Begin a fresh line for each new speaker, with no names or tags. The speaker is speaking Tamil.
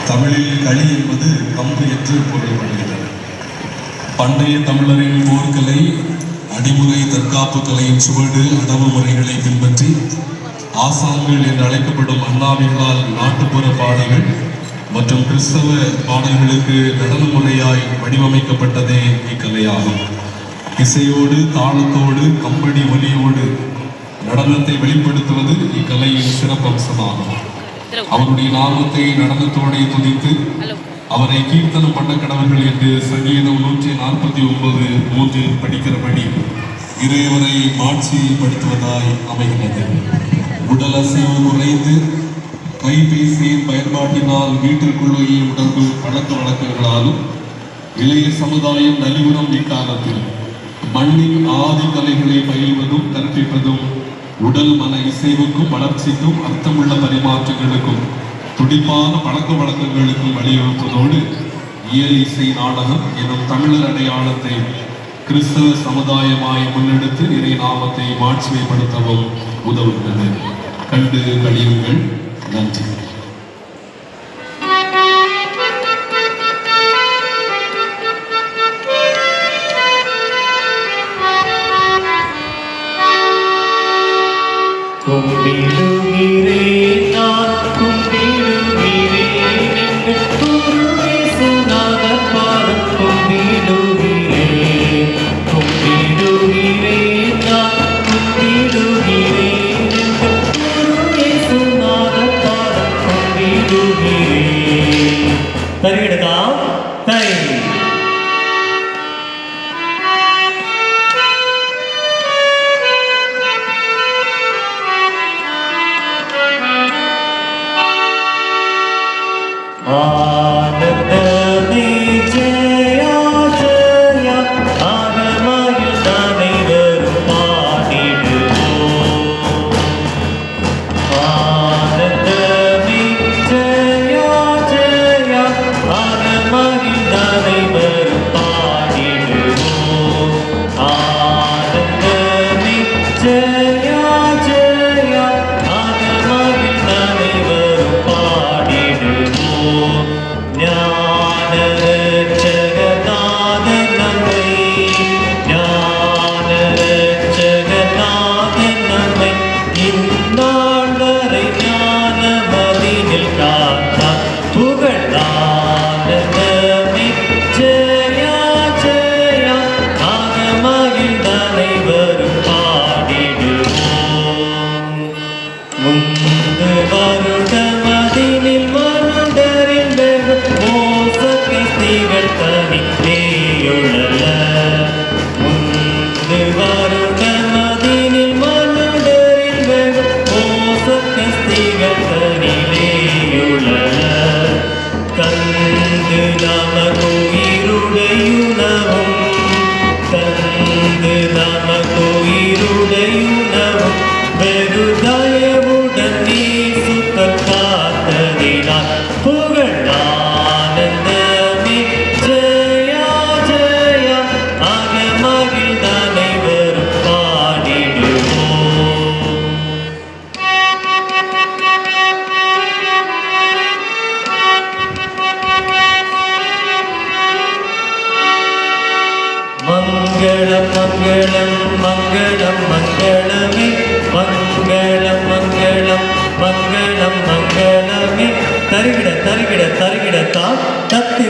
தமிழில் களி என்பது கம்பு என்று பொருள்படுகிறது. பண்டைய தமிழரின் போர்க்கலை, அடிமுறை தற்காப்பு கலையின் சுவடு அடவு முறைகளை பின்பற்றி ஆசான்கள் என்று அழைக்கப்படும் அண்ணாவிகளால் நாட்டுப்புற பாடல்கள் மற்றும் கிறிஸ்தவ பாடல்களுக்கு நடன முறையாய் வடிவமைக்கப்பட்டதே இக்கலையாகும். இசையோடு, தாளத்தோடு, கம்படி ஒலியோடு நடனத்தை வெளிப்படுத்துவது இக்கலையின் சிறப்பம்சமாகும். அவருடைய நாமத்தை நடனத்தோടെ துதித்து அவரை கீர்த்தனம் பண்ண கடவர்கள் என்று சங்கீதம் 149:3 படிக்கிறபடி இறைவரை மாட்சிப்படுத்துவதாய் அமைகிறது. உடல் அசைவு குறைந்து கைபேசியின் பயன்பாட்டினால் வீட்டிற்குள்ளேயே உடம்பும் பழக்க வழக்கங்களாலும் இளைய சமுதாயம் நலிவுறும் இக்காலத்தில் மண்ணின் ஆதி கலைகளை பயில்வதும் கற்பிப்பதும் உடல் மன இசைவுக்கும் வளர்ச்சிக்கும் அர்த்தமுள்ள பரிமாற்றங்களுக்கும் துடிப்பான பழக்க வழக்கங்களுக்கும் வலியுறுத்துவதோடு இயல் இசை நாடகம் எனும் தமிழர் அடையாளத்தை கிறிஸ்தவ சமுதாயமாய் முன்னெடுத்து இறை நாமத்தை மாட்சிமைப்படுத்தவும் உதவுகிறது. கண்டு கழியுங்கள். நன்றி.
கும்பிடுகிறேன் நான் கும்பிடுகிறேன் என்று குருநாதர் பாதம் கும்பிடுகிறேன். கும்பிடுகிறேன் நான் கும்பிடுகிறேன் என்று குருநாதர் பாதம் கும்பிடுகிறேன். தருகிடலாம் தை ஆனந்தமே ஜெயா ஜெயா ஆகமயில் அனைவரும் பாடிடுவோம். ஆனந்தமே ஜெயா ஜெயா ஆகமயில் அனைவரும் பாடிடுவோம். ஆனந்தமே ஜெயா ஜெயா ஆகமயில் அனைவரும் பாடிடுவோம். ஞானரட்சகநாதன் நம்மை, ஞானரட்சகநாதன் நம்மை இந்நாள் வரை ஞானமதினில் காத்தார். புகழானந்தமே ஜெயா ஜெயா ஆகமயில் அனைவரும் பாடிடுவோம். முந்து வருடமதினில் மனுடரின் மோசகிஸ்திகள் தனித்தேயுழல. முந்து வருடமதினில் மனுடரின் மோசகிஸ்திகள் தனிலேயுழல. தந்து நமக்குயிருடையுணவும், தந்து நமக்குயிருடையுணவும் வெறுதயவுடன் நேசுத்தல் காத்ததினால். புகழானந்தமே ஜெயா ஜெயா ஆகமயில் அனைவரும் பாடிடுவோம். மங்களம் மங்களம் மங்களம் மங்களமே, மங்களம் மங்களம் மங்களம் மங்களமே. தருகிட தருகிட தருகிடத்தான் தத்தி